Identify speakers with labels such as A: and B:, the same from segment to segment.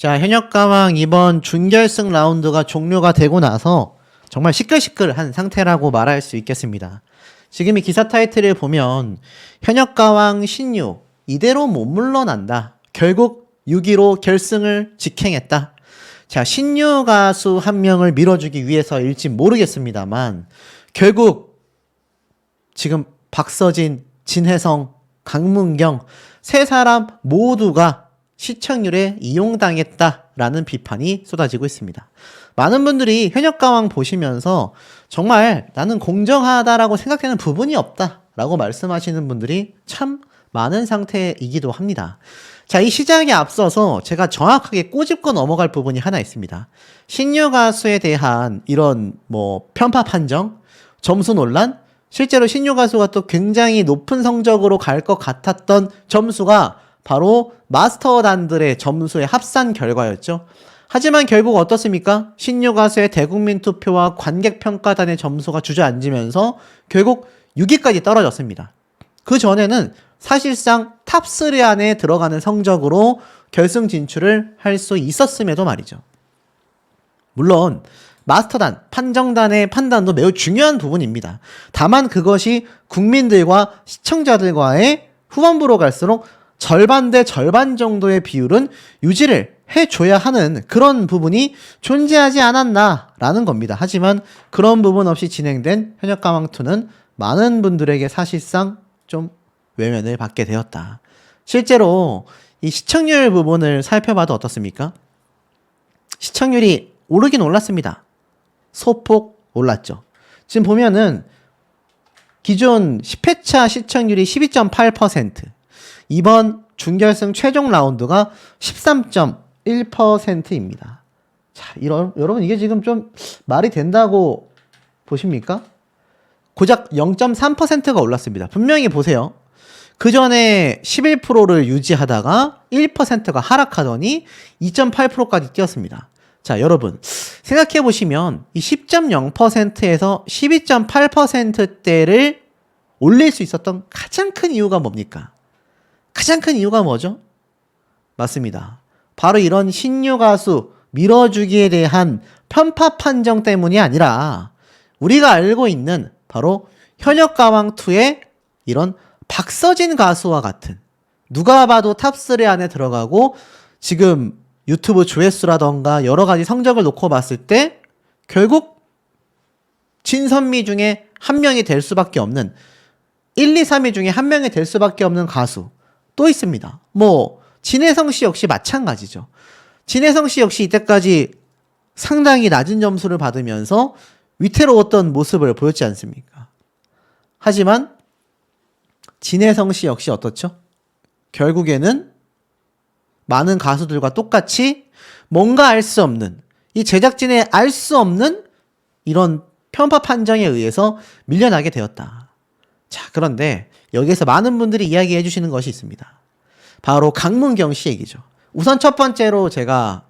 A: 자, 현역가왕 이번 준결승 라운드가 종료가 되고 나서 정말 시끌시끌한 상태라고 말할 수 있겠습니다. 지금 이 기사 타이틀을 보면 현역가왕 신유 이대로 못 물러난다. 결국 6위로 결승을 직행했다. 자, 신유 가수 한 명을 밀어주기 위해서일지 모르겠습니다만 결국 지금 박서진, 진혜성, 강문경 세 사람 모두가 시청률에 이용당했다라는 비판이 쏟아지고 있습니다. 많은 분들이 현역가왕 보시면서 정말 나는 공정하다라고 생각되는 부분이 없다라고 말씀하시는 분들이 참 많은 상태이기도 합니다. 자, 이 시작에 앞서서 제가 정확하게 꼬집고 넘어갈 부분이 하나 있습니다. 신유 가수에 대한 이런 편파 판정, 점수 논란, 실제로 신유 가수가 또 굉장히 높은 성적으로 갈 것 같았던 점수가 바로 마스터단들의 점수의 합산 결과였죠. 하지만 결국 어떻습니까? 신유 가수의 대국민 투표와 관객평가단의 점수가 주저앉으면서 결국 6위까지 떨어졌습니다. 그 전에는 사실상 탑3 안에 들어가는 성적으로 결승 진출을 할 수 있었음에도 말이죠. 물론 마스터단, 판정단의 판단도 매우 중요한 부분입니다. 다만 그것이 국민들과 시청자들과의 후반부로 갈수록 절반 대 절반 정도의 비율은 유지를 해줘야 하는 그런 부분이 존재하지 않았나라는 겁니다. 하지만 그런 부분 없이 진행된 현역가왕2는 많은 분들에게 사실상 좀 외면을 받게 되었다. 실제로 이 시청률 부분을 살펴봐도 어떻습니까? 시청률이 오르긴 올랐습니다. 소폭 올랐죠. 지금 보면은 기존 10회차 시청률이 12.8%, 이번 준결승 최종 라운드가 13.1%입니다. 자, 여러분 이게 지금 좀 말이 된다고 보십니까? 고작 0.3%가 올랐습니다. 분명히 보세요. 그 전에 11%를 유지하다가 1%가 하락하더니 2.8%까지 뛰었습니다. 자, 여러분 생각해 보시면 이 10.0%에서 12.8%대를 올릴 수 있었던 가장 큰 이유가 뭡니까? 가장 큰 이유가 뭐죠? 맞습니다. 바로 이런 신유 가수 밀어주기에 대한 편파 판정 때문이 아니라 우리가 알고 있는 바로 현역가왕2의 이런 박서진 가수와 같은, 누가 봐도 탑3 안에 들어가고 지금 유튜브 조회수라던가 여러 가지 성적을 놓고 봤을 때 결국 진선미 중에 한 명이 될 수밖에 없는, 1, 2, 3위 중에 한 명이 될 수밖에 없는 가수 또 있습니다. 진혜성 씨 역시 마찬가지죠. 진혜성 씨 역시 이때까지 상당히 낮은 점수를 받으면서 위태로웠던 모습을 보였지 않습니까? 하지만 진혜성 씨 역시 어떻죠? 결국에는 많은 가수들과 똑같이 뭔가 알 수 없는, 이 제작진의 알 수 없는 이런 편파 판정에 의해서 밀려나게 되었다. 자, 그런데 여기에서 많은 분들이 이야기해 주시는 것이 있습니다. 바로 강문경 씨 얘기죠. 우선 첫 번째로 제가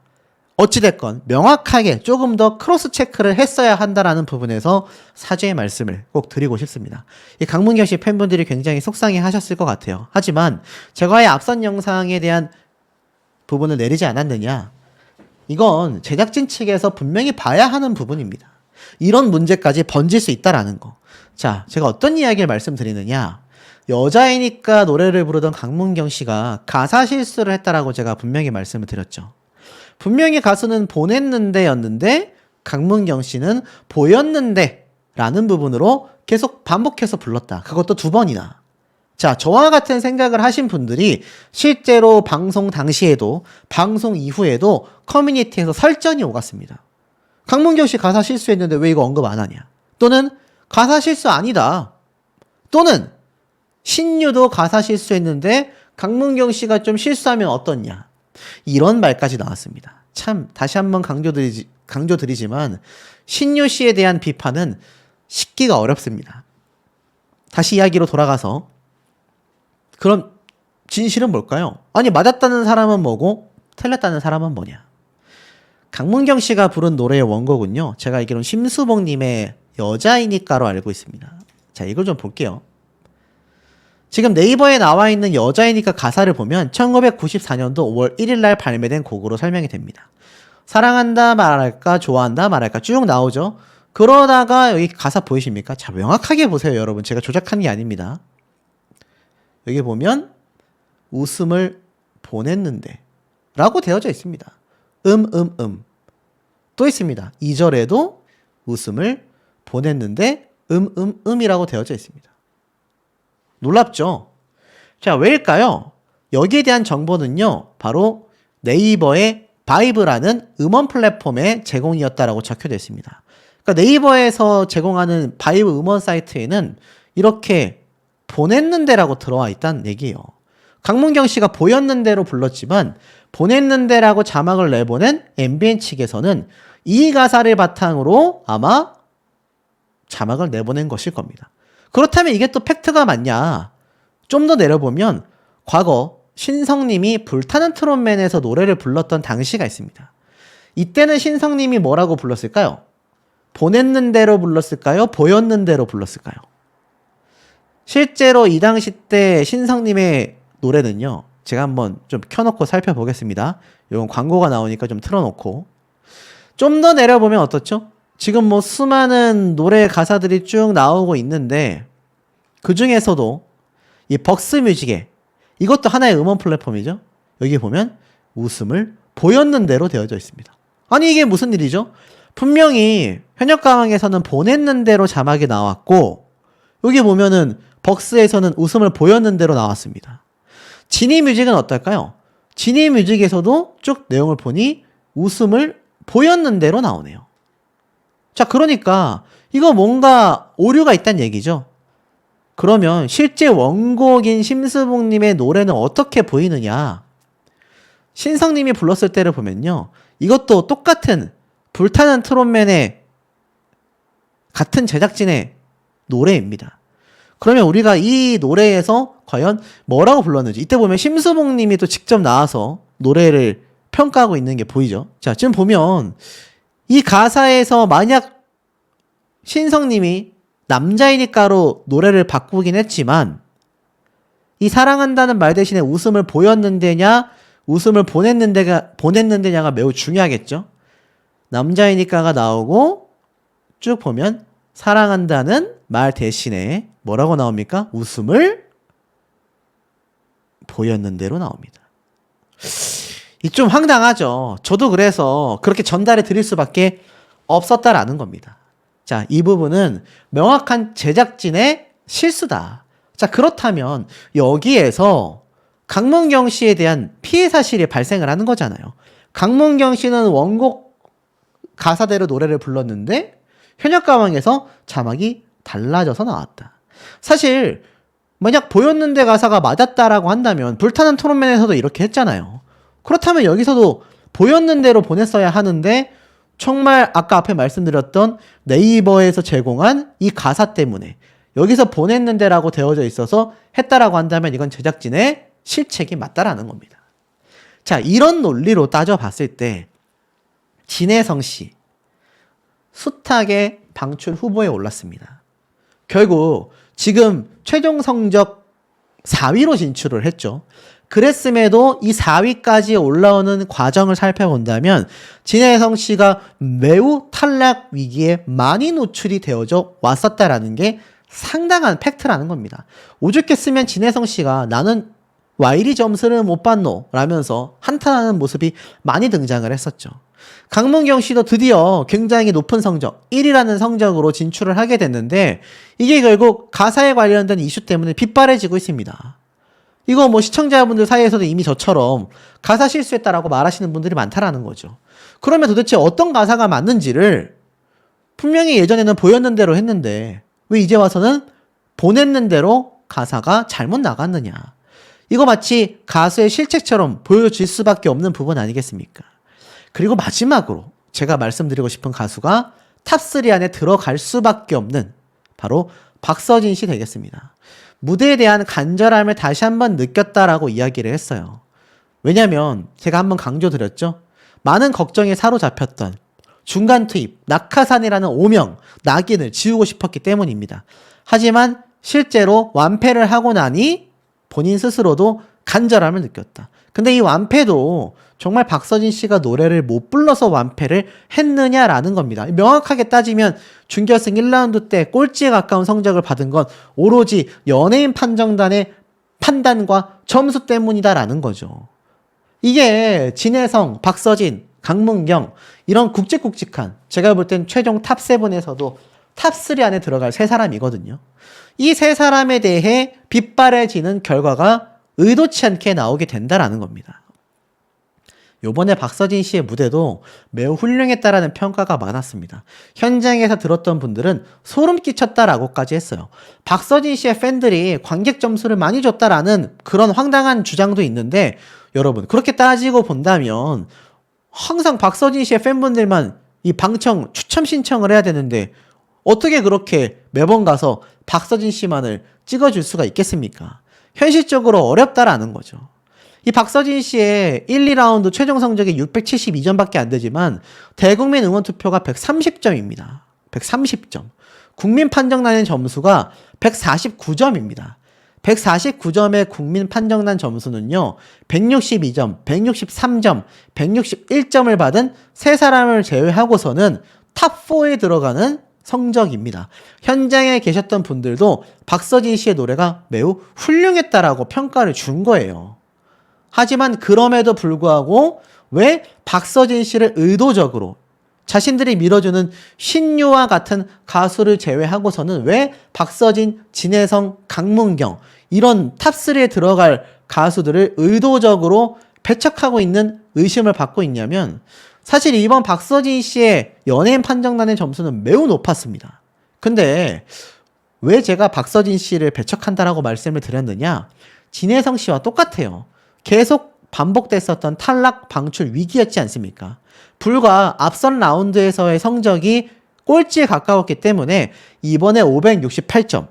A: 어찌됐건 명확하게 조금 더 크로스 체크를 했어야 한다라는 부분에서 사죄의 말씀을 꼭 드리고 싶습니다. 이 강문경 씨 팬분들이 굉장히 속상해 하셨을 것 같아요. 하지만 제가의 앞선 영상에 대한 부분을 내리지 않았느냐? 이건 제작진 측에서 분명히 봐야 하는 부분입니다. 이런 문제까지 번질 수 있다라는 거. 자, 제가 어떤 이야기를 말씀드리느냐? 여자이니까 노래를 부르던 강문경 씨가 가사 실수를 했다라고 제가 분명히 말씀을 드렸죠. 분명히 가수는 보냈는데였는데 강문경 씨는 보였는데 라는 부분으로 계속 반복해서 불렀다. 그것도 2번이나. 자, 저와 같은 생각을 하신 분들이 실제로 방송 당시에도 방송 이후에도 커뮤니티에서 설전이 오갔습니다. 강문경 씨 가사 실수했는데 왜 이거 언급 안 하냐? 또는 가사 실수 아니다. 또는 신유도 가사 실수했는데 강문경 씨가 좀 실수하면 어떻냐? 이런 말까지 나왔습니다. 참 다시 한번 강조드리지만 신유 씨에 대한 비판은 씻기가 어렵습니다. 다시 이야기로 돌아가서 그럼 진실은 뭘까요? 아니, 맞았다는 사람은 뭐고 틀렸다는 사람은 뭐냐? 강문경 씨가 부른 노래의 원곡은요, 제가 알기로는 심수봉님의 여자이니까로 알고 있습니다. 자, 이걸 좀 볼게요. 지금 네이버에 나와 있는 여자이니까 가사를 보면 1994년도 5월 1일 날 발매된 곡으로 설명이 됩니다. 사랑한다 말할까 좋아한다 말할까 쭉 나오죠. 그러다가 여기 가사 보이십니까? 자, 명확하게 보세요, 여러분. 제가 조작한 게 아닙니다. 여기 보면 웃음을 보냈는데 라고 되어져 있습니다. 또 있습니다. 2절에도 웃음을 보냈는데 이라고 되어져 있습니다. 놀랍죠? 자, 왜일까요? 여기에 대한 정보는요, 바로 네이버의 바이브라는 음원 플랫폼의 제공이었다라고 적혀져 있습니다. 그러니까 네이버에서 제공하는 바이브 음원 사이트에는 이렇게 보냈는데라고 들어와 있다는 얘기예요. 강문경 씨가 보였는데로 불렀지만 보냈는데라고 자막을 내보낸 MBN 측에서는 이 가사를 바탕으로 아마 자막을 내보낸 것일 겁니다. 그렇다면 이게 또 팩트가 맞냐? 좀 더 내려보면 과거 신성님이 불타는 트롯맨에서 노래를 불렀던 당시가 있습니다. 이때는 신성님이 뭐라고 불렀을까요? 보냈는데로 불렀을까요? 보였는데로 불렀을까요? 실제로 이 당시 때 신성님의 노래는요, 제가 한번 좀 켜놓고 살펴보겠습니다. 이건 광고가 나오니까 좀 틀어놓고. 좀 더 내려보면 어떻죠? 지금 뭐 수많은 노래 가사들이 쭉 나오고 있는데 그 중에서도 이 벅스뮤직에 이것도 하나의 음원 플랫폼이죠. 여기 보면 웃음을 보였는데로 되어져 있습니다. 아니 이게 무슨 일이죠? 분명히 현역가왕에서는 보냈는데로 자막이 나왔고 여기 보면은 벅스에서는 웃음을 보였는데로 나왔습니다. 지니뮤직은 어떨까요? 지니뮤직에서도 쭉 내용을 보니 웃음을 보였는데로 나오네요. 자, 그러니까 이거 뭔가 오류가 있다는 얘기죠. 그러면 실제 원곡인 심수봉님의 노래는 어떻게 보이느냐? 신성님이 불렀을 때를 보면요, 이것도 똑같은 불타는 트롯맨의 같은 제작진의 노래입니다. 그러면 우리가 이 노래에서 과연 뭐라고 불렀는지, 이때 보면 심수봉님이 또 직접 나와서 노래를 평가하고 있는 게 보이죠. 자, 지금 보면 이 가사에서 만약 신성님이 남자이니까로 노래를 바꾸긴 했지만 이 사랑한다는 말 대신에 웃음을 보였는데냐 웃음을 보냈는데냐가 매우 중요하겠죠. 남자이니까가 나오고 쭉 보면 사랑한다는 말 대신에 뭐라고 나옵니까? 웃음을 보였는데로 나옵니다. 이 좀 황당하죠. 저도 그래서 그렇게 전달해 드릴 수밖에 없었다라는 겁니다. 자, 이 부분은 명확한 제작진의 실수다. 자, 그렇다면 여기에서 강문경 씨에 대한 피해 사실이 발생을 하는 거잖아요. 강문경 씨는 원곡 가사대로 노래를 불렀는데 현역가왕에서 자막이 달라져서 나왔다. 사실 만약 보였는데 가사가 맞았다라고 한다면 불타는 트롯맨에서도 이렇게 했잖아요. 그렇다면 여기서도 보였는데로 보냈어야 하는데 정말 아까 앞에 말씀드렸던 네이버에서 제공한 이 가사 때문에 여기서 보냈는데라고 되어져 있어서 했다라고 한다면 이건 제작진의 실책이 맞다라는 겁니다. 자, 이런 논리로 따져봤을 때 진혜성 씨 숱하게 방출 후보에 올랐습니다. 결국 지금 최종 성적 4위로 진출을 했죠. 그랬음에도 이 4위까지 올라오는 과정을 살펴본다면 진혜성 씨가 매우 탈락 위기에 많이 노출이 되어져 왔었다라는 게 상당한 팩트라는 겁니다. 오죽했으면 진혜성 씨가 나는 와이리 점수를 못 받노 라면서 한탄하는 모습이 많이 등장을 했었죠. 강문경 씨도 드디어 굉장히 높은 성적 1위라는 성적으로 진출을 하게 됐는데 이게 결국 가사에 관련된 이슈 때문에 빗발해지고 있습니다. 이거 뭐 시청자분들 사이에서도 이미 저처럼 가사 실수했다라고 말하시는 분들이 많다라는 거죠. 그러면 도대체 어떤 가사가 맞는지를 분명히 예전에는 보였는 대로 했는데 왜 이제 와서는 보냈는 대로 가사가 잘못 나갔느냐. 이거 마치 가수의 실책처럼 보여질 수밖에 없는 부분 아니겠습니까? 그리고 마지막으로 제가 말씀드리고 싶은 가수가 탑3 안에 들어갈 수밖에 없는 바로 박서진 씨 되겠습니다. 무대에 대한 간절함을 다시 한번 느꼈다라고 이야기를 했어요. 왜냐면 제가 한번 강조드렸죠. 많은 걱정에 사로잡혔던 중간 투입, 낙하산이라는 오명, 낙인을 지우고 싶었기 때문입니다. 하지만 실제로 완패를 하고 나니 본인 스스로도 간절함을 느꼈다. 근데 이 완패도 정말 박서진 씨가 노래를 못 불러서 완패를 했느냐라는 겁니다. 명확하게 따지면 준결승 1라운드 때 꼴찌에 가까운 성적을 받은 건 오로지 연예인 판정단의 판단과 점수 때문이다라는 거죠. 이게 진혜성, 박서진, 강문경 이런 굵직굵직한, 제가 볼 땐 최종 탑7에서도 탑3 안에 들어갈 세 사람이거든요. 이 세 사람에 대해 빗바래지는 결과가 의도치 않게 나오게 된다라는 겁니다. 요번에 박서진 씨의 무대도 매우 훌륭했다라는 평가가 많았습니다. 현장에서 들었던 분들은 소름 끼쳤다라고까지 했어요. 박서진 씨의 팬들이 관객 점수를 많이 줬다라는 그런 황당한 주장도 있는데, 여러분 그렇게 따지고 본다면 항상 박서진 씨의 팬분들만 이 방청 추첨 신청을 해야 되는데 어떻게 그렇게 매번 가서 박서진 씨만을 찍어줄 수가 있겠습니까? 현실적으로 어렵다라는 거죠. 이 박서진 씨의 1, 2라운드 최종 성적이 672점밖에 안 되지만 대국민 응원 투표가 130점입니다. 130점. 국민 판정단의 점수가 149점입니다. 149점의 국민 판정단 점수는요, 162점, 163점, 161점을 받은 세 사람을 제외하고서는 탑4에 들어가는 성적입니다. 현장에 계셨던 분들도 박서진 씨의 노래가 매우 훌륭했다라고 평가를 준 거예요. 하지만 그럼에도 불구하고 왜 박서진 씨를 의도적으로 자신들이 밀어주는 신유와 같은 가수를 제외하고서는 왜 박서진, 진혜성, 강문경 이런 탑3에 들어갈 가수들을 의도적으로 배척하고 있는 의심을 받고 있냐면, 사실 이번 박서진 씨의 연예인 판정단의 점수는 매우 높았습니다. 근데 왜 제가 박서진 씨를 배척한다라고 말씀을 드렸느냐? 진혜성 씨와 똑같아요. 계속 반복됐었던 탈락 방출 위기였지 않습니까? 불과 앞선 라운드에서의 성적이 꼴찌에 가까웠기 때문에 이번에 568점,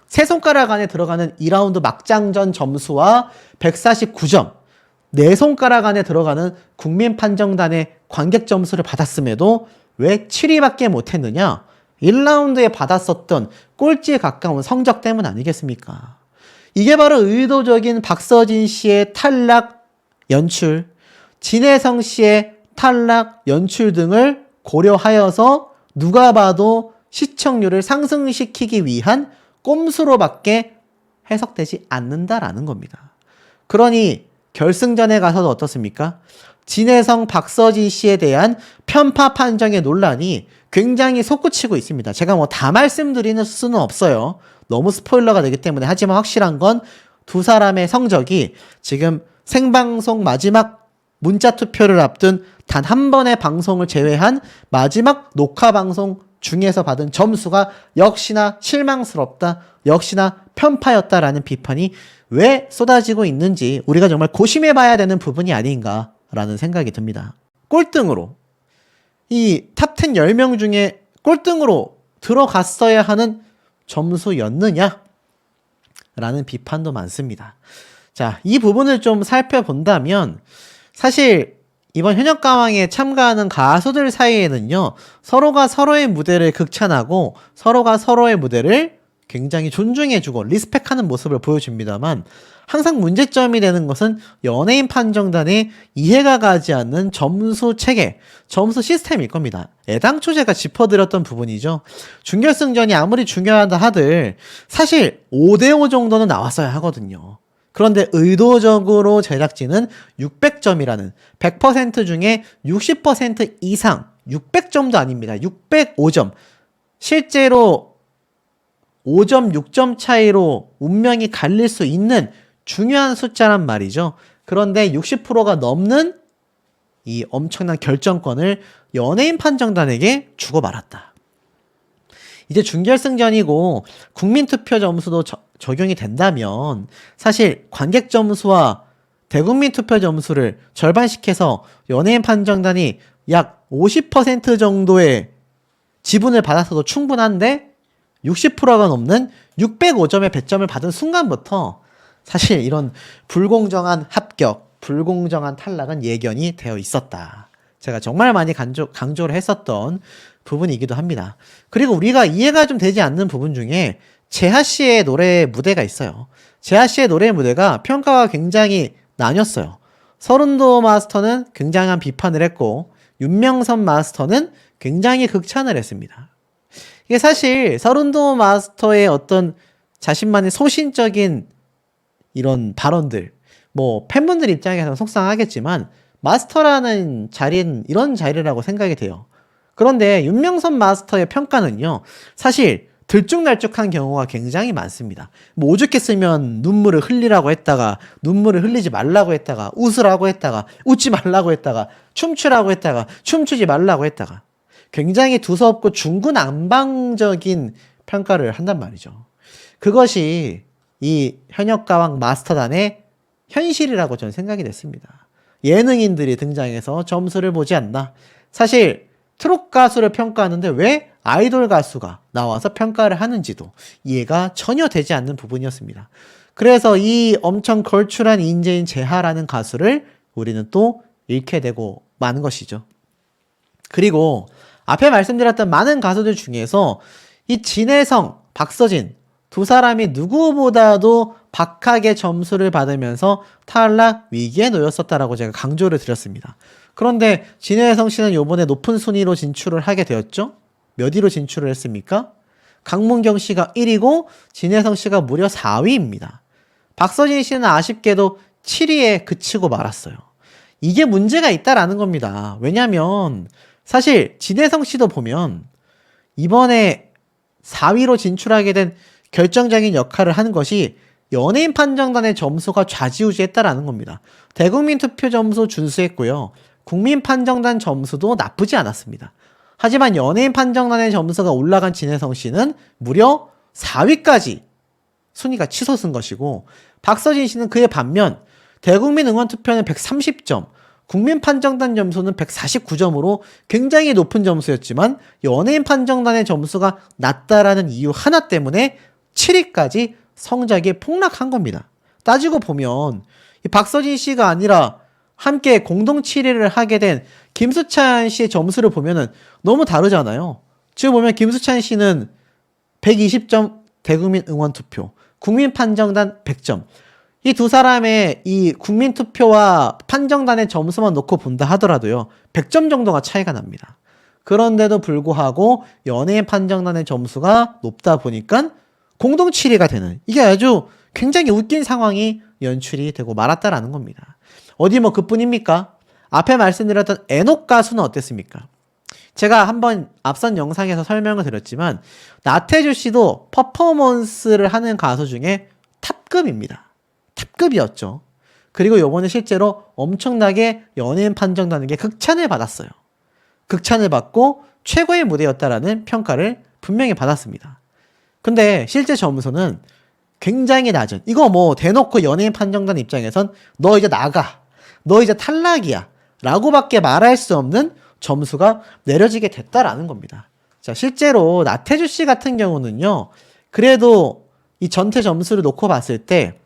A: 세 손가락 안에 들어가는 2라운드 막장전 점수와 149점, 네 손가락 안에 들어가는 국민 판정단의 관객 점수를 받았음에도 왜 7위밖에 못했느냐? 1라운드에 받았었던 꼴찌에 가까운 성적 때문 아니겠습니까? 이게 바로 의도적인 박서진 씨의 탈락 연출, 진혜성 씨의 탈락 연출 등을 고려하여서 누가 봐도 시청률을 상승시키기 위한 꼼수로밖에 해석되지 않는다라는 겁니다. 그러니 결승전에 가서도 어떻습니까? 진혜성, 박서진 씨에 대한 편파 판정의 논란이 굉장히 솟구치고 있습니다. 제가 뭐 다 말씀드리는 수는 없어요. 너무 스포일러가 되기 때문에. 하지만 확실한 건 두 사람의 성적이 지금 생방송 마지막 문자 투표를 앞둔 단 한 번의 방송을 제외한 마지막 녹화 방송 중에서 받은 점수가 역시나 실망스럽다, 역시나 편파였다라는 비판이 왜 쏟아지고 있는지 우리가 정말 고심해봐야 되는 부분이 아닌가라는 생각이 듭니다. 꼴등으로, 이 탑10 10명 중에 꼴등으로 들어갔어야 하는 점수였느냐? 라는 비판도 많습니다. 자, 이 부분을 좀 살펴본다면 사실 이번 현역가왕에 참가하는 가수들 사이에는요, 서로가 서로의 무대를 극찬하고 서로가 서로의 무대를 굉장히 존중해주고 리스펙하는 모습을 보여줍니다만, 항상 문제점이 되는 것은 연예인 판정단의 이해가 가지 않는 점수 체계, 점수 시스템일 겁니다. 애당초 제가 짚어드렸던 부분이죠. 준결승전이 아무리 중요하다 하들 사실 5대5 정도는 나왔어야 하거든요. 그런데 의도적으로 제작진은 600점이라는 100% 중에 60% 이상, 600점도 아닙니다. 605점. 실제로 5점, 6점 차이로 운명이 갈릴 수 있는 중요한 숫자란 말이죠. 그런데 60%가 넘는 이 엄청난 결정권을 연예인 판정단에게 주고 말았다. 이제 준결승전이고 국민투표 점수도 적용이 된다면 사실 관객 점수와 대국민 투표 점수를 절반씩해서 연예인 판정단이 약 50% 정도의 지분을 받았어도 충분한데 60%가 넘는 605점의 배점을 받은 순간부터 사실 이런 불공정한 합격, 불공정한 탈락은 예견이 되어 있었다. 제가 정말 많이 강조를 했었던 부분이기도 합니다. 그리고 우리가 이해가 좀 되지 않는 부분 중에 재하 씨의 노래 무대가 있어요. 재하 씨의 노래 무대가 평가가 굉장히 나뉘었어요. 서른도 마스터는 굉장한 비판을 했고 윤명선 마스터는 굉장히 극찬을 했습니다. 이게 사실 서른도 마스터의 어떤 자신만의 소신적인 이런 발언들, 뭐 팬분들 입장에서는 속상하겠지만 마스터라는 자리는 이런 자리라고 생각이 돼요. 그런데 윤명선 마스터의 평가는요, 사실 들쭉날쭉한 경우가 굉장히 많습니다. 뭐 오죽했으면 눈물을 흘리라고 했다가 눈물을 흘리지 말라고 했다가 웃으라고 했다가 웃지 말라고 했다가 춤추라고 했다가 춤추지 말라고 했다가 굉장히 두서없고 중구난방적인 평가를 한단 말이죠. 그것이 이 현역가왕 마스터단의 현실이라고 저는 생각이 됐습니다. 예능인들이 등장해서 점수를 보지 않나. 사실 트롯 가수를 평가하는데 왜 아이돌 가수가 나와서 평가를 하는지도 이해가 전혀 되지 않는 부분이었습니다. 그래서 이 엄청 걸출한 인재인 재하라는 가수를 우리는 또 잃게 되고 마는 것이죠. 그리고 앞에 말씀드렸던 많은 가수들 중에서 이 진혜성, 박서진 두 사람이 누구보다도 박하게 점수를 받으면서 탈락 위기에 놓였었다라고 제가 강조를 드렸습니다. 그런데 진혜성 씨는 요번에 높은 순위로 진출을 하게 되었죠? 몇 위로 진출을 했습니까? 강문경 씨가 1위고 진혜성 씨가 무려 4위입니다. 박서진 씨는 아쉽게도 7위에 그치고 말았어요. 이게 문제가 있다라는 겁니다. 왜냐면 사실 진혜성 씨도 보면 이번에 4위로 진출하게 된 결정적인 역할을 한 것이 연예인 판정단의 점수가 좌지우지했다라는 겁니다. 대국민 투표 점수 준수했고요. 국민 판정단 점수도 나쁘지 않았습니다. 하지만 연예인 판정단의 점수가 올라간 진혜성 씨는 무려 4위까지 순위가 치솟은 것이고, 박서진 씨는 그에 반면 대국민 응원 투표는 130점, 국민 판정단 점수는 149점으로 굉장히 높은 점수였지만 연예인 판정단의 점수가 낮다라는 이유 하나 때문에 7위까지 성적이 폭락한 겁니다. 따지고 보면 이 박서진 씨가 아니라 함께 공동 7위를 하게 된 김수찬 씨의 점수를 보면은 너무 다르잖아요. 지금 보면 김수찬 씨는 120점 대국민 응원 투표, 국민 판정단 100점. 이 두 사람의 이 국민 투표와 판정단의 점수만 놓고 본다 하더라도요, 100점 정도가 차이가 납니다. 그런데도 불구하고 연예인 판정단의 점수가 높다 보니까 공동 7위가 되는, 이게 아주 굉장히 웃긴 상황이 연출이 되고 말았다라는 겁니다. 어디 뭐 그뿐입니까? 앞에 말씀드렸던 애녹 가수는 어땠습니까? 제가 한번 앞선 영상에서 설명을 드렸지만 나태주 씨도 퍼포먼스를 하는 가수 중에 탑급입니다. 탑급이었죠. 그리고 요번에 실제로 엄청나게 연예인 판정단에게 극찬을 받았어요. 극찬을 받고 최고의 무대였다라는 평가를 분명히 받았습니다. 근데 실제 점수는 굉장히 낮은, 이거 뭐 대놓고 연예인 판정단 입장에선 너 이제 나가, 너 이제 탈락이야 라고밖에 말할 수 없는 점수가 내려지게 됐다라는 겁니다. 자, 실제로 나태주 씨 같은 경우는요, 그래도 이 전체 점수를 놓고 봤을 때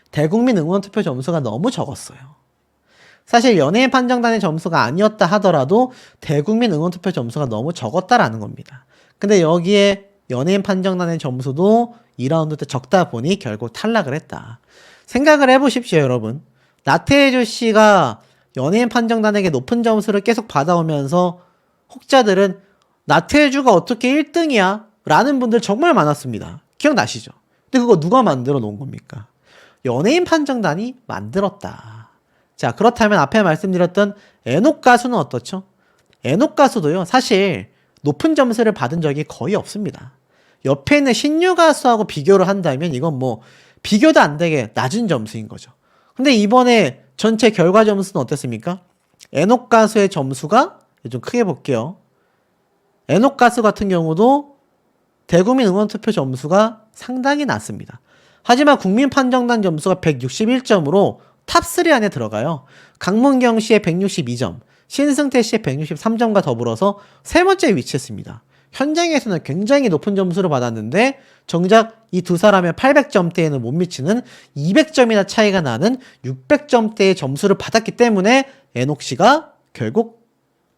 A: 대국민 응원투표 점수가 너무 적었어요. 사실 연예인 판정단의 점수가 아니었다 하더라도 대국민 응원투표 점수가 너무 적었다라는 겁니다. 근데 여기에 연예인 판정단의 점수도 2라운드 때 적다 보니 결국 탈락을 했다. 생각을 해보십시오, 여러분. 나태주 씨가 연예인 판정단에게 높은 점수를 계속 받아오면서 혹자들은 나태주가 어떻게 1등이야? 라는 분들 정말 많았습니다. 기억나시죠? 근데 그거 누가 만들어 놓은 겁니까? 연예인 판정단이 만들었다. 자, 그렇다면 앞에 말씀드렸던 애녹 가수는 어떻죠? 애녹 가수도요, 사실 높은 점수를 받은 적이 거의 없습니다. 옆에 있는 신유 가수하고 비교를 한다면 이건 뭐 비교도 안 되게 낮은 점수인 거죠. 근데 이번에 전체 결과 점수는 어땠습니까? 애녹 가수의 점수가, 좀 크게 볼게요. 애녹 가수 같은 경우도 대국민 응원투표 점수가 상당히 낮습니다. 하지만 국민 판정단 점수가 161점으로 탑3 안에 들어가요. 강문경 씨의 162점, 신승태 씨의 163점과 더불어서 세 번째 위치했습니다. 현장에서는 굉장히 높은 점수를 받았는데 정작 이 두 사람의 800점대에는 못 미치는 200점이나 차이가 나는 600점대의 점수를 받았기 때문에 애녹 씨가 결국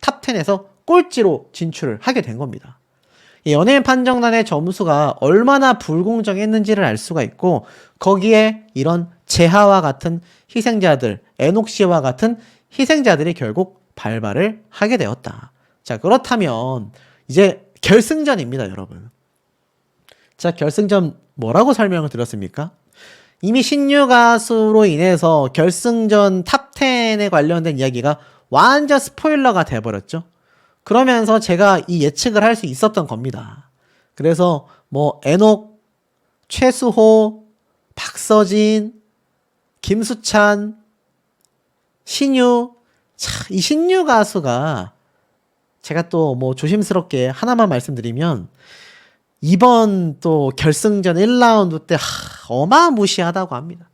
A: 탑10에서 꼴찌로 진출을 하게 된 겁니다. 이 연예인 판정단의 점수가 얼마나 불공정했는지를 알 수가 있고, 거기에 이런 재하와 같은 희생자들, 에녹 씨와 같은 희생자들이 결국 발발을 하게 되었다. 자, 그렇다면 이제 결승전입니다, 여러분. 자, 결승전 뭐라고 설명을 드렸습니까? 이미 신유 가수로 인해서 결승전 탑10에 관련된 이야기가 완전 스포일러가 돼버렸죠. 그러면서 제가 이 예측을 할 수 있었던 겁니다. 그래서 뭐 에녹, 최수호, 박서진, 김수찬, 신유. 자, 이 신유 가수가 제가 또 뭐 조심스럽게 하나만 말씀드리면 이번 또 결승전 1라운드 때 어마무시하다고 합니다.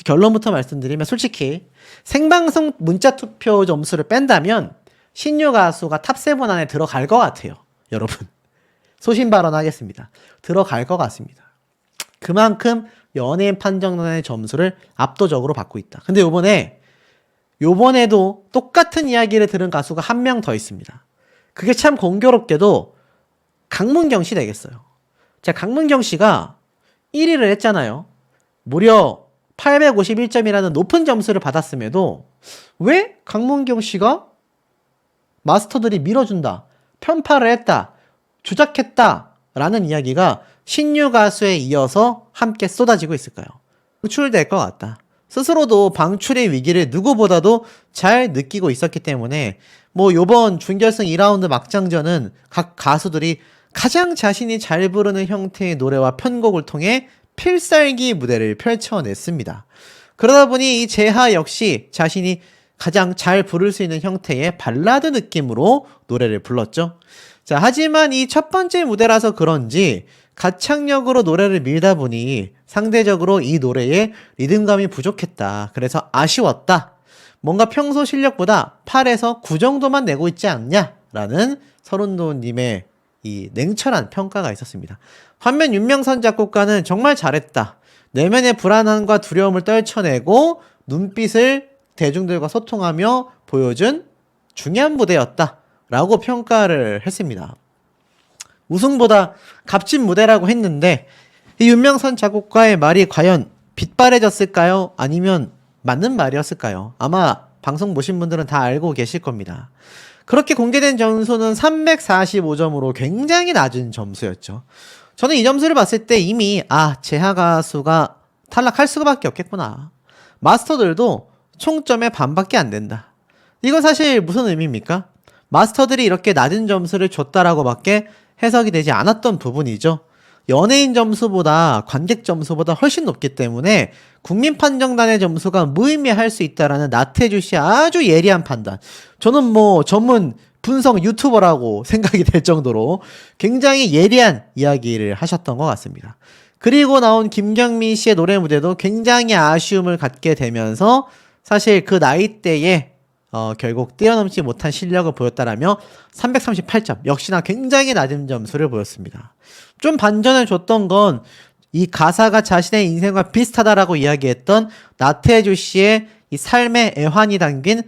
A: 결론부터 말씀드리면 솔직히 생방송 문자 투표 점수를 뺀다면 신유 가수가 탑7 안에 들어갈 것 같아요. 여러분. 소신 발언하겠습니다. 들어갈 것 같습니다. 그만큼 연예인 판정단의 점수를 압도적으로 받고 있다. 근데 요번에도 똑같은 이야기를 들은 가수가 한 명 더 있습니다. 그게 참 공교롭게도 강문경 씨 되겠어요. 자, 강문경 씨가 1위를 했잖아요. 무려 851점이라는 높은 점수를 받았음에도 왜 강문경 씨가 마스터들이 밀어준다, 편파를 했다, 조작했다 라는 이야기가 신유 가수에 이어서 함께 쏟아지고 있을까요? 방출될 것 같다. 스스로도 방출의 위기를 누구보다도 잘 느끼고 있었기 때문에 뭐 요번 준결승 2라운드 막장전은 각 가수들이 가장 자신이 잘 부르는 형태의 노래와 편곡을 통해 필살기 무대를 펼쳐냈습니다. 그러다 보니 이 재하 역시 자신이 가장 잘 부를 수 있는 형태의 발라드 느낌으로 노래를 불렀죠. 자, 하지만 이 첫 번째 무대라서 그런지 가창력으로 노래를 밀다 보니 상대적으로 이 노래에 리듬감이 부족했다. 그래서 아쉬웠다. 뭔가 평소 실력보다 8에서 9 정도만 내고 있지 않냐라는 서른도님의 이 냉철한 평가가 있었습니다. 반면 윤명선 작곡가는 정말 잘했다. 내면의 불안함과 두려움을 떨쳐내고 눈빛을 대중들과 소통하며 보여준 중요한 무대였다 라고 평가를 했습니다. 우승보다 값진 무대라고 했는데 이 윤명선 작곡가의 말이 과연 빗바래졌을까요? 아니면 맞는 말이었을까요? 아마 방송 보신 분들은 다 알고 계실 겁니다. 그렇게 공개된 점수는 345점으로 굉장히 낮은 점수였죠. 저는 이 점수를 봤을 때 이미 재하 가수가 탈락할 수밖에 없겠구나. 마스터들도 총점의 반밖에 안 된다. 이건 사실 무슨 의미입니까? 마스터들이 이렇게 낮은 점수를 줬다라고 밖에 해석이 되지 않았던 부분이죠. 연예인 점수보다 관객 점수보다 훨씬 높기 때문에 국민 판정단의 점수가 무의미할 수 있다라는 나태주 씨의 아주 예리한 판단. 저는 뭐 전문 분석 유튜버라고 생각이 될 정도로 굉장히 예리한 이야기를 하셨던 것 같습니다. 그리고 나온 김경민 씨의 노래 무대도 굉장히 아쉬움을 갖게 되면서 사실 그 나이대에 결국 뛰어넘지 못한 실력을 보였다라며 338점, 역시나 굉장히 낮은 점수를 보였습니다. 좀 반전을 줬던 건 이 가사가 자신의 인생과 비슷하다라고 이야기했던 나태주 씨의 이 삶의 애환이 담긴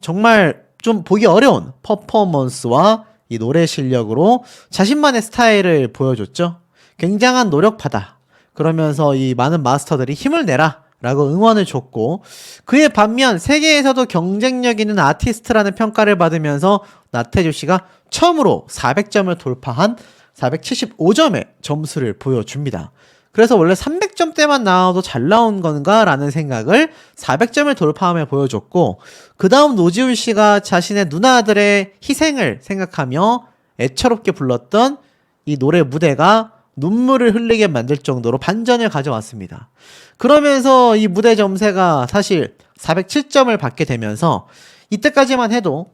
A: 정말 좀 보기 어려운 퍼포먼스와 이 노래 실력으로 자신만의 스타일을 보여줬죠. 굉장한 노력파다. 그러면서 이 많은 마스터들이 힘을 내라 라고 응원을 줬고, 그에 반면 세계에서도 경쟁력 있는 아티스트라는 평가를 받으면서 나태주 씨가 처음으로 400점을 돌파한 475점의 점수를 보여줍니다. 그래서 원래 300점대만 나와도 잘 나온 건가 라는 생각을 400점을 돌파하며 보여줬고, 그 다음 노지훈 씨가 자신의 누나들의 희생을 생각하며 애처롭게 불렀던 이 노래 무대가 눈물을 흘리게 만들 정도로 반전을 가져왔습니다. 그러면서 이 무대 점수가 사실 407점을 받게 되면서 이때까지만 해도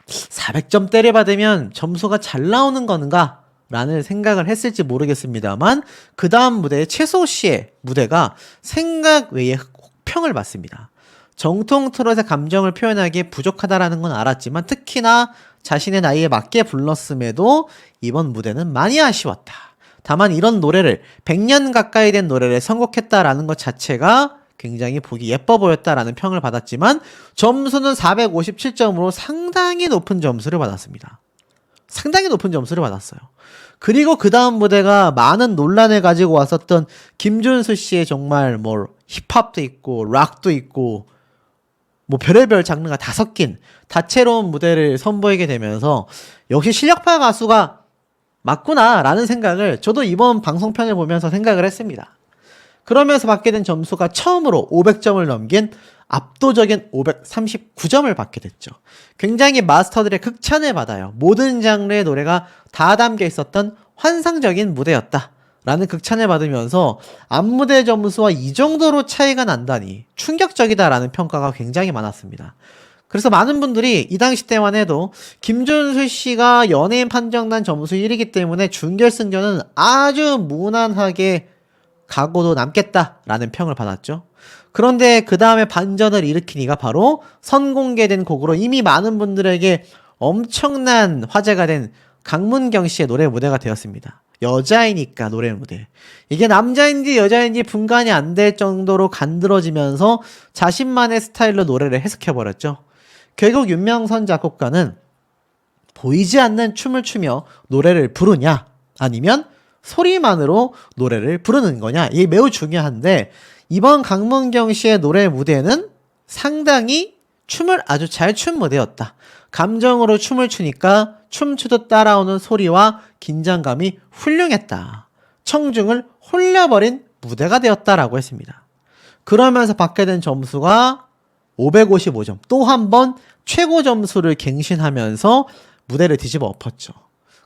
A: 400점대를 받으면 점수가 잘 나오는 건가? 라는 생각을 했을지 모르겠습니다만 그 다음 무대 최소 씨의 무대가 생각 외의 혹평을 받습니다. 정통 트롯의 감정을 표현하기에 부족하다라는 건 알았지만 특히나 자신의 나이에 맞게 불렀음에도 이번 무대는 많이 아쉬웠다. 다만 이런 노래를 100년 가까이 된 노래를 선곡했다라는 것 자체가 굉장히 보기 예뻐 보였다라는 평을 받았지만 점수는 457점으로 상당히 높은 점수를 받았습니다. 상당히 높은 점수를 받았어요. 그리고 그 다음 무대가 많은 논란을 가지고 왔었던 김준수 씨의 정말 뭐 힙합도 있고 락도 있고 뭐 별의별 장르가 다 섞인 다채로운 무대를 선보이게 되면서 역시 실력파 가수가 맞구나라는 생각을 저도 이번 방송편을 보면서 생각을 했습니다. 그러면서 받게 된 점수가 처음으로 500점을 넘긴 압도적인 539점을 받게 됐죠. 굉장히 마스터들의 극찬을 받아요. 모든 장르의 노래가 다 담겨 있었던 환상적인 무대였다 라는 극찬을 받으면서 앞무대 점수와 이 정도로 차이가 난다니 충격적이다라는 평가가 굉장히 많았습니다. 그래서 많은 분들이 이 당시 때만 해도 김준수 씨가 연예인 판정단 점수 1위이기 때문에 준결승전은 아주 무난하게 가고도 남겠다라는 평을 받았죠. 그런데 그 다음에 반전을 일으킨 이가 바로 선공개된 곡으로 이미 많은 분들에게 엄청난 화제가 된 강문경 씨의 노래 무대가 되었습니다. 여자이니까 노래 무대. 이게 남자인지 여자인지 분간이 안 될 정도로 간드러지면서 자신만의 스타일로 노래를 해석해버렸죠. 결국 윤명선 작곡가는 보이지 않는 춤을 추며 노래를 부르냐 아니면 소리만으로 노래를 부르는 거냐 이게 매우 중요한데 이번 강문경 씨의 노래 무대는 상당히 춤을 아주 잘 춘 무대였다. 감정으로 춤을 추니까 춤추듯 따라오는 소리와 긴장감이 훌륭했다. 청중을 홀려버린 무대가 되었다라고 했습니다. 그러면서 받게 된 점수가 555점. 또 한 번 최고 점수를 갱신하면서 무대를 뒤집어 엎었죠.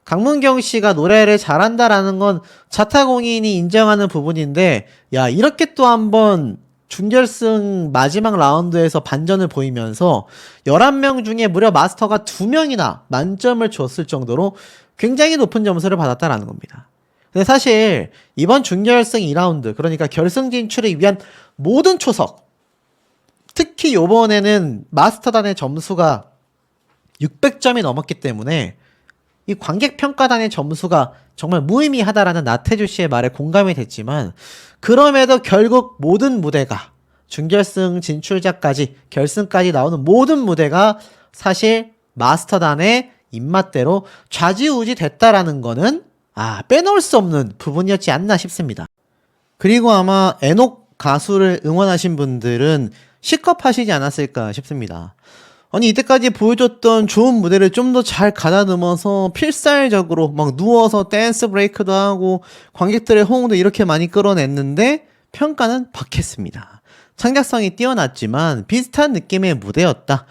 A: 강문경 씨가 노래를 잘한다라는 건 자타공인이 인정하는 부분인데 야 이렇게 또 한 번 준결승 마지막 라운드에서 반전을 보이면서 11명 중에 무려 마스터가 2명이나 만점을 줬을 정도로 굉장히 높은 점수를 받았다라는 겁니다. 근데 사실 이번 준결승 2라운드 그러니까 결승 진출을 위한 모든 초석 특히 요번에는 마스터단의 점수가 600점이 넘었기 때문에 이 관객평가단의 점수가 정말 무의미하다라는 나태주 씨의 말에 공감이 됐지만 그럼에도 결국 모든 무대가 준결승 진출자까지 결승까지 나오는 모든 무대가 사실 마스터단의 입맛대로 좌지우지 됐다라는 거는 빼놓을 수 없는 부분이었지 않나 싶습니다. 그리고 아마 애녹 가수를 응원하신 분들은 시겁하시지 않았을까 싶습니다. 아니 이때까지 보여줬던 좋은 무대를 좀 더 잘 가다듬어서 필살적으로 막 누워서 댄스 브레이크도 하고 관객들의 호응도 이렇게 많이 끌어냈는데 평가는 박했습니다. 창작성이 뛰어났지만 비슷한 느낌의 무대였다.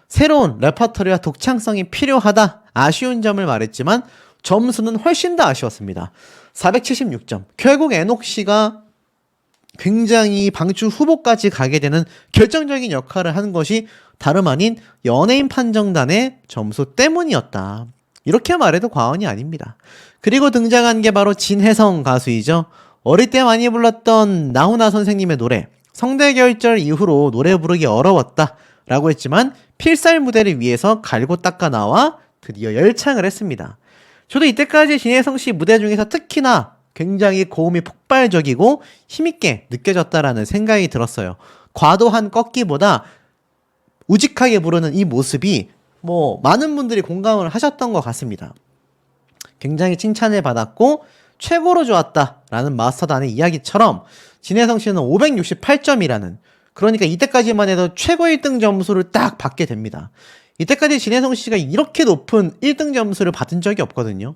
A: 새로운 레퍼토리와 독창성이 필요하다. 아쉬운 점을 말했지만 점수는 훨씬 더 아쉬웠습니다. 476점. 결국 애녹 씨가 굉장히 방출 후보까지 가게 되는 결정적인 역할을 한 것이 다름 아닌 연예인 판정단의 점수 때문이었다. 이렇게 말해도 과언이 아닙니다. 그리고 등장한 게 바로 진혜성 가수이죠. 어릴 때 많이 불렀던 나훈아 선생님의 노래 성대결절 이후로 노래 부르기 어려웠다 라고 했지만 필살 무대를 위해서 갈고 닦아 나와 드디어 열창을 했습니다. 저도 이때까지 진혜성 씨 무대 중에서 특히나 굉장히 고음이 폭발적이고 힘있게 느껴졌다라는 생각이 들었어요. 과도한 꺾기보다 우직하게 부르는 이 모습이 많은 분들이 공감을 하셨던 것 같습니다. 굉장히 칭찬을 받았고 최고로 좋았다라는 마스터단의 이야기처럼 진혜성 씨는 568점이라는 그러니까 이때까지만 해도 최고 1등 점수를 딱 받게 됩니다. 이때까지 진혜성 씨가 이렇게 높은 1등 점수를 받은 적이 없거든요.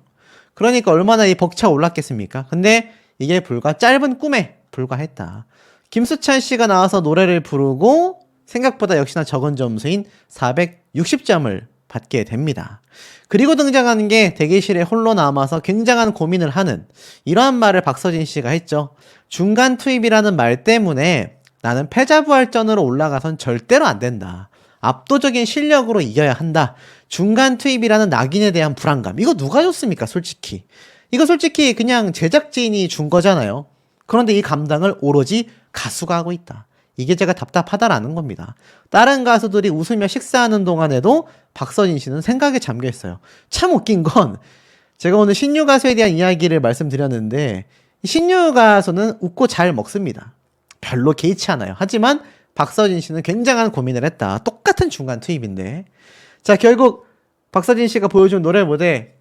A: 그러니까 얼마나 이 벅차 올랐겠습니까? 근데 이게 불과 짧은 꿈에 불과했다. 김수찬 씨가 나와서 노래를 부르고 생각보다 역시나 적은 점수인 460점을 받게 됩니다. 그리고 등장하는 게 대기실에 홀로 남아서 굉장한 고민을 하는 이러한 말을 박서진 씨가 했죠. 중간 투입이라는 말 때문에 나는 패자부활전으로 올라가선 절대로 안 된다. 압도적인 실력으로 이겨야 한다. 중간 투입이라는 낙인에 대한 불안감. 이거 누가 줬습니까, 솔직히? 이거 솔직히 그냥 제작진이 준 거잖아요. 그런데 이 감당을 오로지 가수가 하고 있다. 이게 제가 답답하다라는 겁니다. 다른 가수들이 웃으며 식사하는 동안에도 박서진 씨는 생각에 잠겨 있어요. 참 웃긴 건 제가 오늘 신유 가수에 대한 이야기를 말씀드렸는데 신유 가수는 웃고 잘 먹습니다. 별로 개의치 않아요. 하지만 박서진 씨는 굉장한 고민을 했다. 똑같은 중간 투입인데 자 결국 박서진 씨가 보여준 노래 무대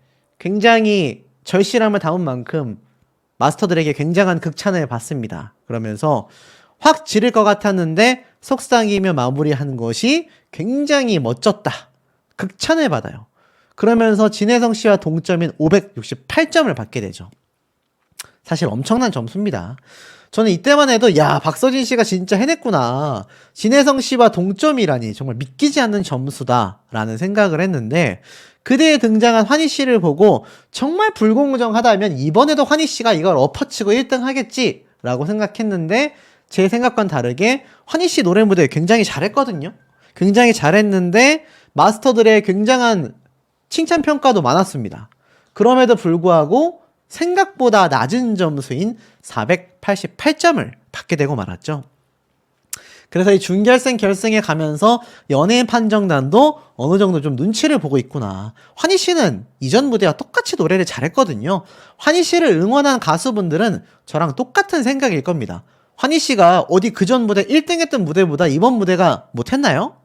A: 굉장히 절실함을 담은 만큼 마스터들에게 굉장한 극찬을 받습니다. 그러면서 확 지를 것 같았는데 속삭이며 마무리한 것이 굉장히 멋졌다. 극찬을 받아요. 그러면서 진혜성 씨와 동점인 568점을 받게 되죠. 사실 엄청난 점수입니다. 저는 이때만 해도 야, 박서진 씨가 진짜 해냈구나. 진혜성 씨와 동점이라니 정말 믿기지 않는 점수다라는 생각을 했는데 그대에 등장한 환희 씨를 보고 정말 불공정하다면 이번에도 환희 씨가 이걸 엎어치고 1등 하겠지라고 생각했는데 제 생각과는 다르게 환희 씨 노래 무대 굉장히 잘했거든요. 굉장히 잘했는데 마스터들의 굉장한 칭찬 평가도 많았습니다. 그럼에도 불구하고 생각보다 낮은 점수인 488점을 받게 되고 말았죠. 그래서 이 준결승 결승에 가면서 연예인 판정단도 어느 정도 좀 눈치를 보고 있구나. 환희 씨는 이전 무대와 똑같이 노래를 잘했거든요. 환희 씨를 응원한 가수분들은 저랑 똑같은 생각일 겁니다. 환희 씨가 어디 그전 무대 1등 했던 무대보다 이번 무대가 못했나요?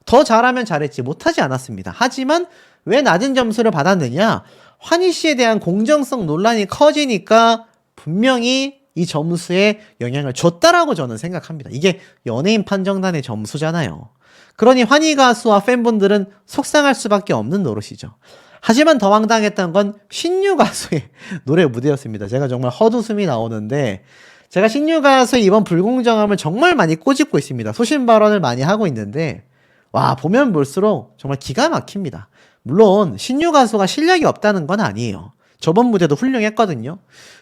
A: 더 잘하면 잘했지 못하지 않았습니다. 하지만 왜 낮은 점수를 받았느냐? 환희 씨에 대한 공정성 논란이 커지니까 분명히 이 점수에 영향을 줬다라고 저는 생각합니다. 이게 연예인 판정단의 점수잖아요. 그러니 환희 가수와 팬분들은 속상할 수밖에 없는 노릇이죠. 하지만 더 황당했던 건 신유 가수의 노래 무대였습니다. 제가 정말 헛웃음이 나오는데 제가 신유 가수의 이번 불공정함을 정말 많이 꼬집고 있습니다. 소신 발언을 많이 하고 있는데 와, 보면 볼수록 정말 기가 막힙니다. 물론 신유 가수가 실력이 없다는 건 아니에요. 저번 무대도 훌륭했거든요.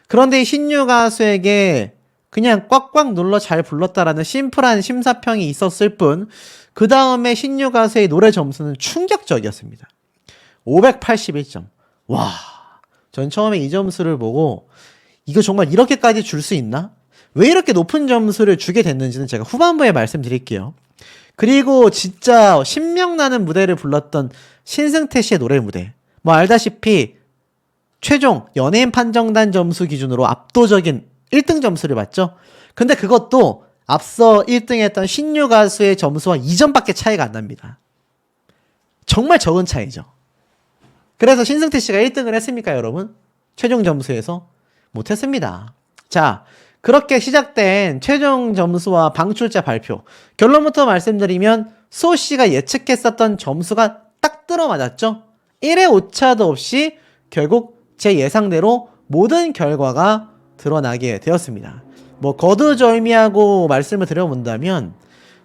A: 그런데 이 신유 가수에게 그냥 꽉꽉 눌러 잘 불렀다라는 심플한 심사평이 있었을 뿐 그 다음에 신유 가수의 노래 점수는 충격적이었습니다. 581점. 와, 전 처음에 이 점수를 보고 이거 정말 이렇게까지 줄 수 있나? 왜 이렇게 높은 점수를 주게 됐는지는 제가 후반부에 말씀드릴게요. 그리고 진짜 신명나는 무대를 불렀던 신승태 씨의 노래 무대. 뭐 알다시피 최종 연예인 판정단 점수 기준으로 압도적인 1등 점수를 받죠. 근데 그것도 앞서 1등 했던 신유 가수의 점수와 2점밖에 차이가 안 납니다. 정말 적은 차이죠. 그래서 신승태 씨가 1등을 했습니까, 여러분? 최종 점수에서? 못했습니다. 자, 그렇게 시작된 최종 점수와 방출자 발표. 결론부터 말씀드리면 수호 씨가 예측했었던 점수가 딱 들어맞았죠? 1의 오차도 없이 결국 제 예상대로 모든 결과가 드러나게 되었습니다. 뭐 거두절미하고 말씀을 드려본다면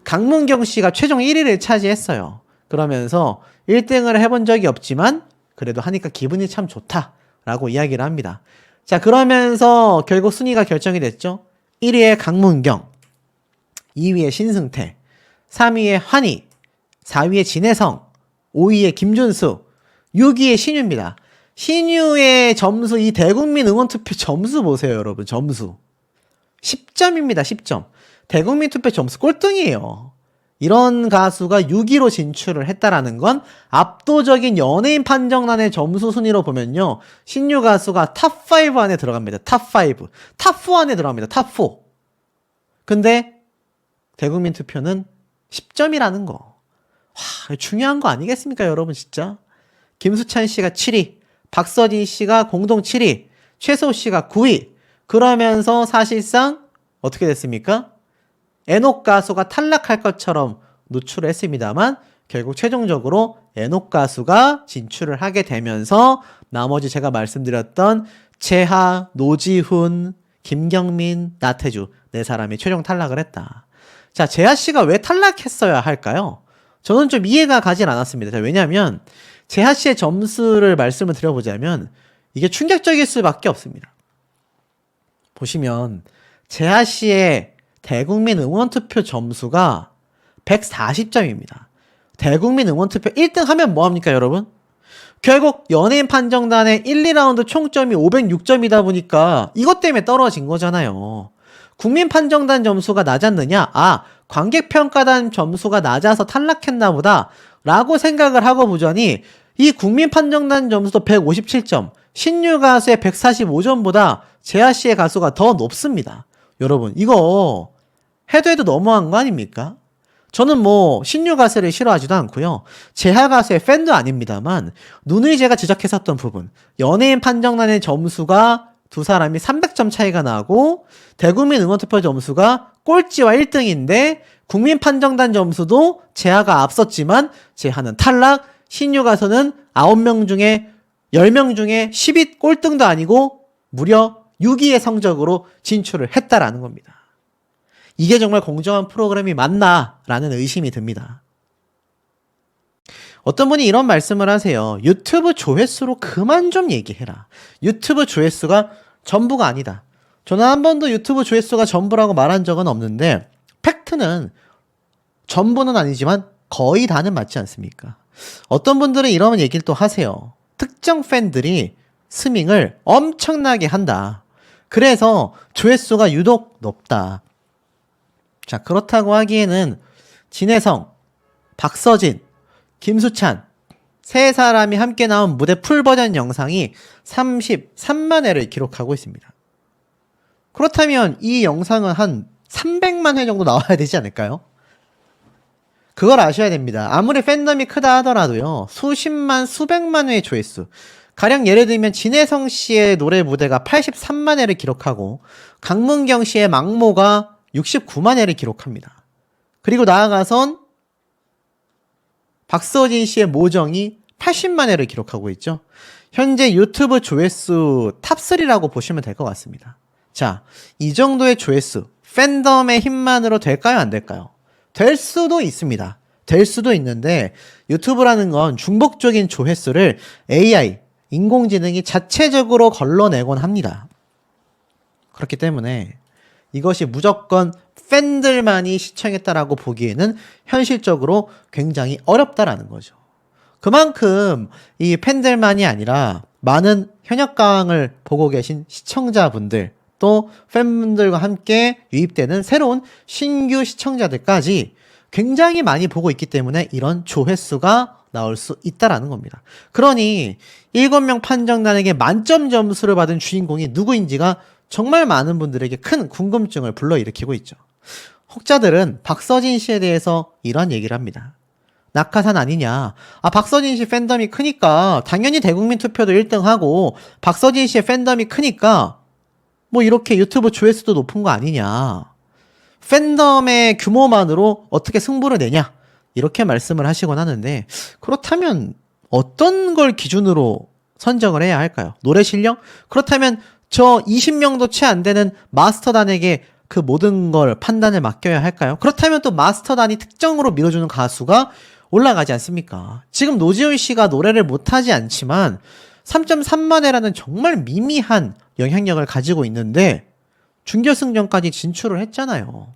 A: 강문경 씨가 최종 1위를 차지했어요. 그러면서 1등을 해본 적이 없지만 그래도 하니까 기분이 참 좋다라고 이야기를 합니다. 자, 그러면서 결국 순위가 결정이 됐죠. 1위에 강문경, 2위에 신승태, 3위에 환희, 4위에 진혜성, 5위에 김준수, 6위에 신유입니다. 신유의 점수, 이 대국민 응원투표 점수 보세요, 여러분. 점수 10점입니다. 10점. 대국민 투표 점수 꼴등이에요. 이런 가수가 6위로 진출을 했다라는 건 압도적인 연예인 판정단의 점수 순위로 보면요, 신유 가수가 탑5 안에 들어갑니다. 탑5. 탑4 안에 들어갑니다. 탑4. 근데 대국민 투표는 10점이라는 거. 와, 중요한 거 아니겠습니까, 여러분? 진짜. 김수찬 씨가 7위, 박서진 씨가 공동 7위, 최소호 씨가 9위. 그러면서 사실상 어떻게 됐습니까? 에녹 가수가 탈락할 것처럼 노출을 했습니다만 결국 최종적으로 에녹 가수가 진출을 하게 되면서 나머지 제가 말씀드렸던 재하, 노지훈, 김경민, 나태주 네 사람이 최종 탈락을 했다. 자, 재하 씨가 왜 탈락했어야 할까요? 저는 좀 이해가 가진 않았습니다. 왜냐하면 재하 씨의 점수를 말씀을 드려보자면 이게 충격적일 수밖에 없습니다. 보시면 재하 씨의 대국민 응원투표 점수가 140점입니다. 대국민 응원투표 1등 하면 뭐합니까, 여러분? 결국 연예인 판정단의 1, 2라운드 총점이 506점이다 보니까 이것 때문에 떨어진 거잖아요. 국민 판정단 점수가 낮았느냐? 아, 관객평가단 점수가 낮아서 탈락했나 보다 라고 생각을 하고 보자니 이 국민 판정단 점수도 157점, 신유 가수의 145점보다 재하 씨의 가수가 더 높습니다. 여러분, 이거 해도 너무한 거 아닙니까? 저는 뭐 신유 가수를 싫어하지도 않고요. 재하 가수의 팬도 아닙니다만 눈의제가 지적했었던 부분, 연예인 판정단의 점수가 두 사람이 300점 차이가 나고 대국민 응원투표 점수가 꼴찌와 1등인데 국민 판정단 점수도 재하가 앞섰지만 재하는 탈락, 신유 가수는 9명 중에 10명 중에 10위 꼴등도 아니고 무려 6위의 성적으로 진출을 했다라는 겁니다. 이게 정말 공정한 프로그램이 맞나라는 의심이 듭니다. 어떤 분이 이런 말씀을 하세요. 유튜브 조회수로 그만 좀 얘기해라. 유튜브 조회수가 전부가 아니다. 저는 한 번도 유튜브 조회수가 전부라고 말한 적은 없는데 팩트는 전부는 아니지만 거의 다는 맞지 않습니까? 어떤 분들은 이런 얘기를 또 하세요. 특정 팬들이 스밍을 엄청나게 한다. 그래서 조회수가 유독 높다. 자, 그렇다고 하기에는 진혜성, 박서진, 김수찬 세 사람이 함께 나온 무대 풀버전 영상이 33만 회를 기록하고 있습니다. 그렇다면 이 영상은 한 300만 회 정도 나와야 되지 않을까요? 그걸 아셔야 됩니다. 아무리 팬덤이 크다 하더라도요. 수십만, 수백만 회의 조회수. 가령 예를 들면 진혜성 씨의 노래 무대가 83만 회를 기록하고 강문경 씨의 망모가 69만 회를 기록합니다. 그리고 나아가선 박서진 씨의 모정이 80만 회를 기록하고 있죠. 현재 유튜브 조회수 탑3라고 보시면 될 것 같습니다. 자, 이 정도의 조회수, 팬덤의 힘만으로 될까요? 안 될까요? 될 수도 있습니다. 될 수도 있는데 유튜브라는 건 중복적인 조회수를 AI, 인공지능이 자체적으로 걸러내곤 합니다. 그렇기 때문에 이것이 무조건 팬들만이 시청했다라고 보기에는 현실적으로 굉장히 어렵다라는 거죠. 그만큼 이 팬들만이 아니라 많은 현역강을 보고 계신 시청자분들 또 팬분들과 함께 유입되는 새로운 신규 시청자들까지 굉장히 많이 보고 있기 때문에 이런 조회수가 나올 수 있다라는 겁니다. 그러니 7명 판정단에게 만점 점수를 받은 주인공이 누구인지가 정말 많은 분들에게 큰 궁금증을 불러일으키고 있죠. 혹자들은 박서진 씨에 대해서 이런 얘기를 합니다. 낙하산 아니냐. 박서진 씨 팬덤이 크니까 당연히 대국민 투표도 1등하고 박서진 씨의 팬덤이 크니까 뭐 이렇게 유튜브 조회수도 높은 거 아니냐. 팬덤의 규모만으로 어떻게 승부를 내냐. 이렇게 말씀을 하시곤 하는데 그렇다면 어떤 걸 기준으로 선정을 해야 할까요? 노래 실력? 그렇다면 저 20명도 채 안 되는 마스터단에게 그 모든 걸 판단을 맡겨야 할까요? 그렇다면 또 마스터단이 특정으로 밀어주는 가수가 올라가지 않습니까? 지금 노지훈 씨가 노래를 못하지 않지만 3.3만 회라는 정말 미미한 영향력을 가지고 있는데 준결승전까지 진출을 했잖아요.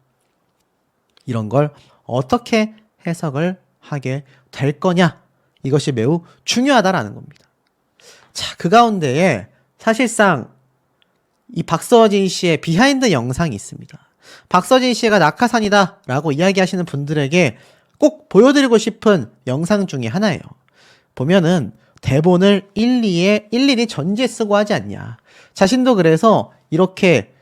A: 이런 걸 어떻게 해석을 하게 될 거냐? 이것이 매우 중요하다라는 겁니다. 자, 그 가운데에 사실상 이 박서진 씨의 비하인드 영상이 있습니다. 박서진 씨가 낙하산이다 라고 이야기하시는 분들에게 꼭 보여드리고 싶은 영상 중에 하나예요. 보면은 대본을 일일이 전지에 쓰고 하지 않냐. 자신도 그래서 이렇게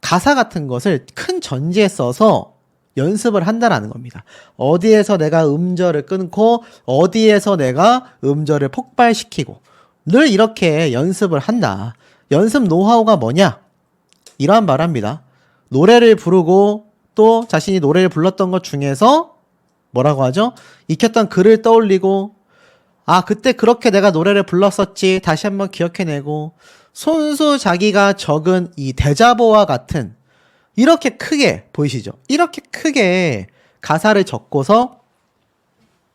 A: 가사 같은 것을 큰 전지에 써서 연습을 한다라는 겁니다. 어디에서 내가 음절을 끊고 어디에서 내가 음절을 폭발시키고 늘 이렇게 연습을 한다. 연습 노하우가 뭐냐? 이러한 말합니다. 노래를 부르고 또 자신이 노래를 불렀던 것 중에서 뭐라고 하죠? 익혔던 글을 떠올리고 그때 그렇게 내가 노래를 불렀었지 다시 한번 기억해내고 손수 자기가 적은 이 대자보와 같은 이렇게 크게 보이시죠? 이렇게 크게 가사를 적고서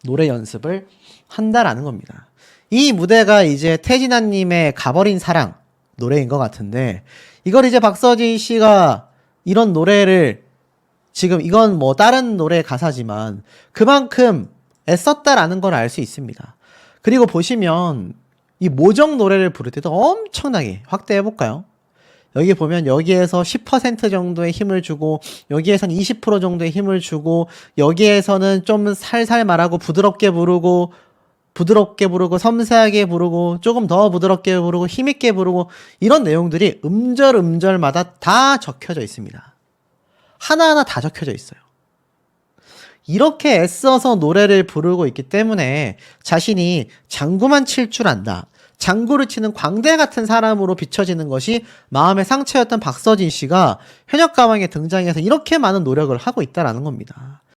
A: 노래 연습을 한다라는 겁니다. 이 무대가 이제 태진아님의 가버린 사랑 노래인 것 같은데 이걸 이제 박서진 씨가 이런 노래를 지금 이건 뭐 다른 노래 가사지만 그만큼 애썼다라는 걸 알 수 있습니다. 그리고 보시면 이 모정 노래를 부를 때도 엄청나게 확대해볼까요? 여기 보면 여기에서 10% 정도의 힘을 주고 여기에서는 20% 정도의 힘을 주고 여기에서는 좀 살살 말하고 부드럽게 부르고 섬세하게 부르고 조금 더 부드럽게 부르고 힘있게 부르고 이런 내용들이 음절마다 다 적혀져 있습니다. 하나하나 다 적혀져 있어요. 이렇게 애써서 노래를 부르고 있기 때문에 자신이 장구만 칠 줄 안다. 장구를 치는 광대 같은 사람으로 비춰지는 것이 마음의 상처였던 박서진 씨가 현역 가왕에 등장해서 이렇게 많은 노력을 하고 있다라는 겁니다.